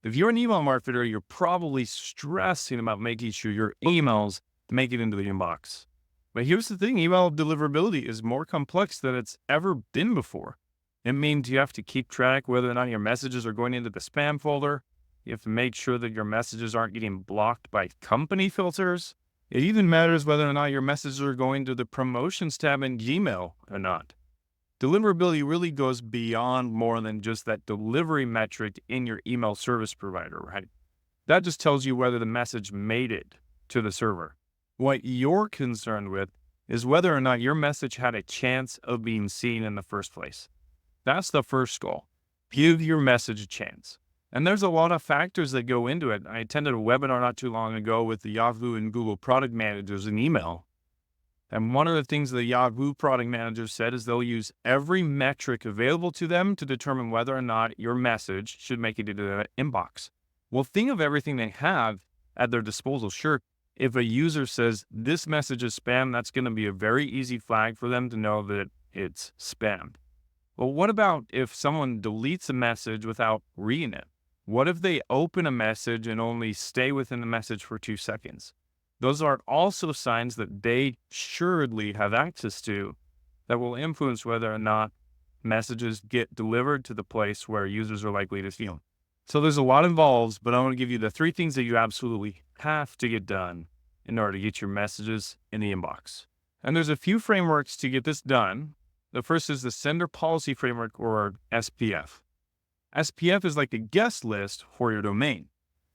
If you're an email marketer, you're probably stressing about making sure your emails make it into the inbox. But here's the thing, email deliverability is more complex than it's ever been before. It means you have to keep track whether or not your messages are going into the spam folder. You have to make sure that your messages aren't getting blocked by company filters. It even matters whether or not your messages are going to the promotions tab in Gmail or not. Deliverability really goes beyond more than just that delivery metric in your email service provider, right? That just tells you whether the message made it to the server. What you're concerned with is whether or not your message had a chance of being seen in the first place. That's the first goal. Give your message a chance. And there's a lot of factors that go into it. I attended a webinar not too long ago with the Yahoo and Google product managers in email. And one of the things the Yahoo product manager said is they'll use every metric available to them to determine whether or not your message should make it into the inbox. Well, think of everything they have at their disposal. Sure, if a user says this message is spam, that's going to be a very easy flag for them to know that it's spam. Well, what about if someone deletes a message without reading it? What if they open a message and only stay within the message for 2 seconds? Those are also signs that they assuredly have access to that will influence whether or not messages get delivered to the place where users are likely to see them. So there's a lot involved, but I want to give you the 3 things that you absolutely have to get done in order to get your messages in the inbox. And there's a few frameworks to get this done. The first is the Sender Policy Framework, or SPF. SPF is like a guest list for your domain.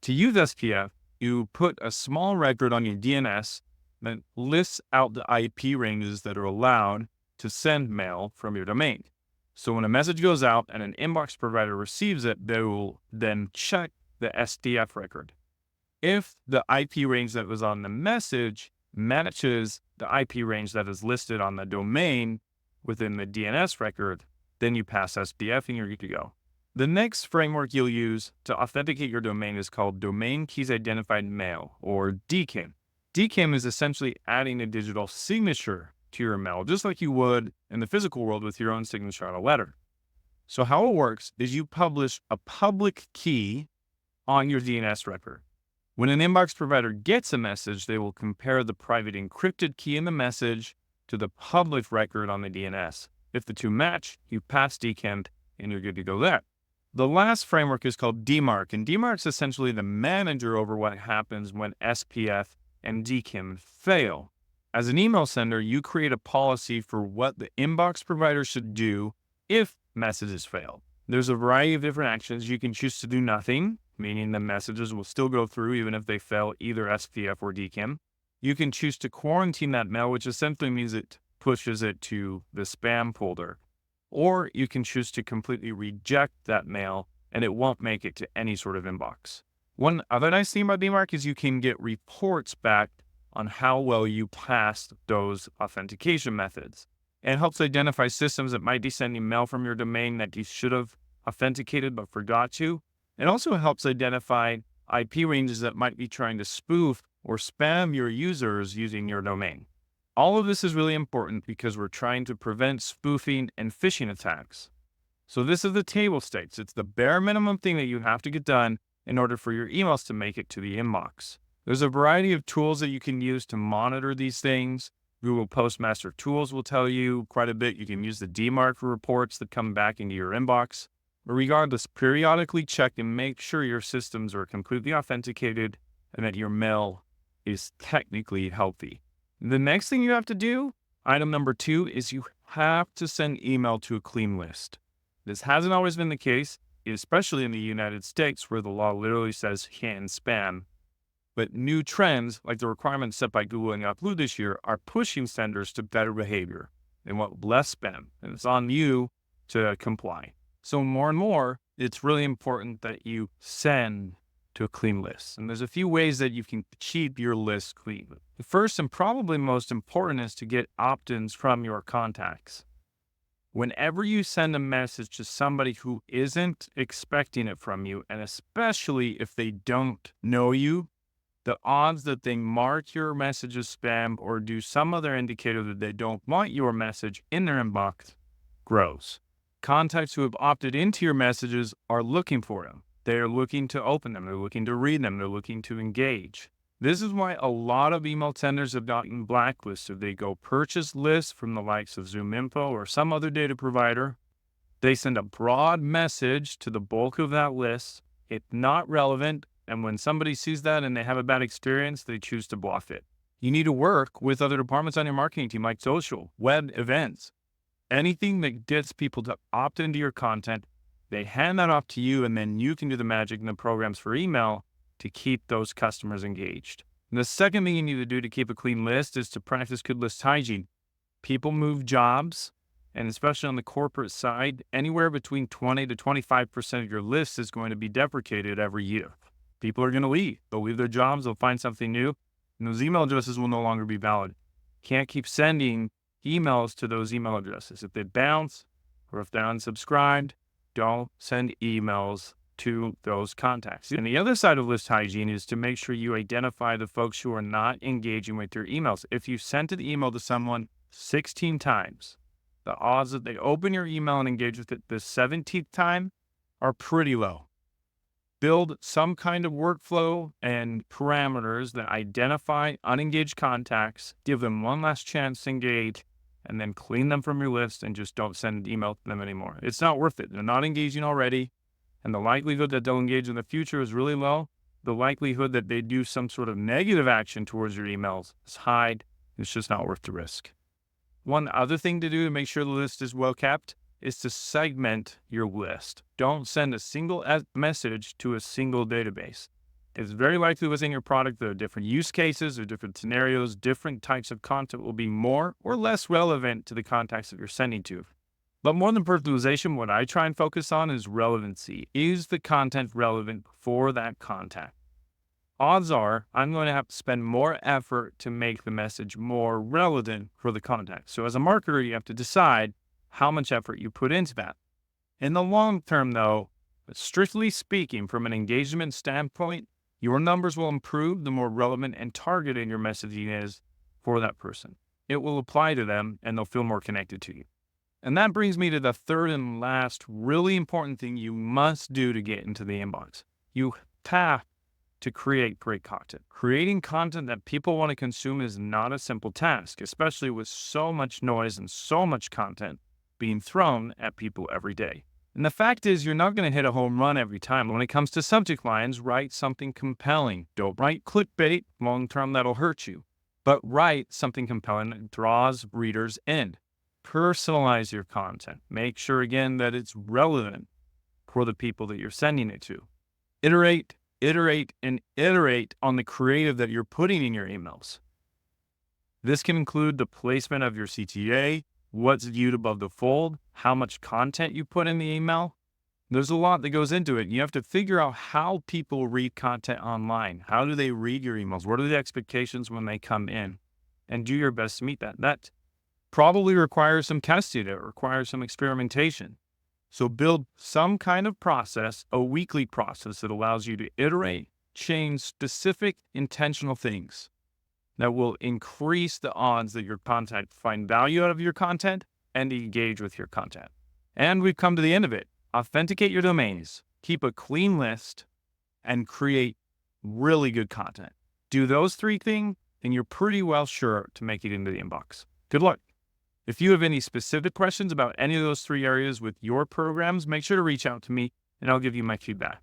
To use SPF, you put a small record on your DNS that lists out the IP ranges that are allowed to send mail from your domain. So when a message goes out and an inbox provider receives it, they will then check the SDF record. If the IP range that was on the message matches the IP range that is listed on the domain within the DNS record, then you pass SDF and you're good to go. The next framework you'll use to authenticate your domain is called Domain Keys Identified Mail, or DKIM. DKIM is essentially adding a digital signature to your mail, just like you would in the physical world with your own signature on a letter. So how it works is you publish a public key on your DNS record. When an inbox provider gets a message, they will compare the private encrypted key in the message to the public record on the DNS. If the two match, you pass DKIM and you're good to go there. The last framework is called DMARC, and DMARC is essentially the manager over what happens when SPF and DKIM fail. As an email sender, you create a policy for what the inbox provider should do if messages fail. There's a variety of different actions. You can choose to do nothing, meaning the messages will still go through even if they fail either SPF or DKIM. You can choose to quarantine that mail, which essentially means it pushes it to the spam folder. Or you can choose to completely reject that mail and it won't make it to any sort of inbox. One other nice thing about DMARC is you can get reports back on how well you passed those authentication methods. It helps identify systems that might be sending mail from your domain that you should have authenticated but forgot to. It also helps identify IP ranges that might be trying to spoof or spam your users using your domain. All of this is really important because we're trying to prevent spoofing and phishing attacks. So this is the table stakes. It's the bare minimum thing that you have to get done in order for your emails to make it to the inbox. There's a variety of tools that you can use to monitor these things. Google Postmaster Tools will tell you quite a bit. You can use the DMARC reports that come back into your inbox. But regardless, periodically check and make sure your systems are completely authenticated and that your mail is technically healthy. The next thing you have to do, item number 2, is you have to send email to a clean list. This hasn't always been the case, especially in the United States where the law literally says can spam. But new trends, like the requirements set by Google and Yahoo this year, are pushing senders to better behavior. They want less spam, and it's on you to comply. So more and more, it's really important that you send to a clean list. And there's a few ways that you can keep your list clean. The first and probably most important is to get opt-ins from your contacts. Whenever you send a message to somebody who isn't expecting it from you, and especially if they don't know you, the odds that they mark your message as spam or do some other indicator that they don't want your message in their inbox grows. Contacts who have opted into your messages are looking for them. They're looking to open them. They're looking to read them. They're looking to engage. This is why a lot of email senders have gotten blacklisted. They go purchase lists from the likes of ZoomInfo or some other data provider. They send a broad message to the bulk of that list. It's not relevant. And when somebody sees that and they have a bad experience, they choose to block it. You need to work with other departments on your marketing team, like social, web, events, anything that gets people to opt into your content. They hand that off to you, and then you can do the magic in the programs for email to keep those customers engaged. And the second thing you need to do to keep a clean list is to practice good list hygiene. People move jobs, and especially on the corporate side, anywhere between 20 to 25% of your list is going to be deprecated every year. People are going to leave. They'll leave their jobs. They'll find something new. And those email addresses will no longer be valid. Can't keep sending emails to those email addresses. If they bounce or if they're unsubscribed, don't send emails to those contacts. And the other side of list hygiene is to make sure you identify the folks who are not engaging with your emails. If you sent an email to someone 16 times, the odds that they open your email and engage with it the 17th time are pretty low. Build some kind of workflow and parameters that identify unengaged contacts, give them one last chance to engage, and then clean them from your list and just don't send an email to them anymore. It's not worth it. They're not engaging already, and the likelihood that they'll engage in the future is really low. The likelihood that they do some sort of negative action towards your emails is high. It's just not worth the risk. One other thing to do to make sure the list is well kept is to segment your list. Don't send a single message to a single database. It's very likely within your product there are different use cases or different scenarios. Different types of content will be more or less relevant to the contacts that you're sending to. But more than personalization, what I try and focus on is relevancy. Is the content relevant for that contact? Odds are I'm going to have to spend more effort to make the message more relevant for the contact. So as a marketer, you have to decide how much effort you put into that. In the long term, though, strictly speaking, from an engagement standpoint, your numbers will improve the more relevant and targeted your messaging is for that person. It will apply to them and they'll feel more connected to you. And that brings me to the third and last really important thing you must do to get into the inbox. You have to create great content. Creating content that people want to consume is not a simple task, especially with so much noise and so much content being thrown at people every day. And the fact is, you're not going to hit a home run every time. When it comes to subject lines, write something compelling. Don't write clickbait. Long term, that'll hurt you. But write something compelling that draws readers in. Personalize your content. Make sure, again, that it's relevant for the people that you're sending it to. Iterate, and iterate on the creative that you're putting in your emails. This can include the placement of your CTA, what's viewed above the fold, how much content you put in the email. There's a lot that goes into it. You have to figure out how people read content online. How do they read your emails? What are the expectations when they come in? And do your best to meet that. That probably requires some testing. It requires some experimentation. So build some kind of process, a weekly process that allows you to iterate, change specific intentional things that will increase the odds that your contact find value out of your content and engage with your content. And we've come to the end of it. Authenticate your domains, keep a clean list, and create really good content. Do those three things, and you're pretty well sure to make it into the inbox. Good luck. If you have any specific questions about any of those three areas with your programs, make sure to reach out to me and I'll give you my feedback.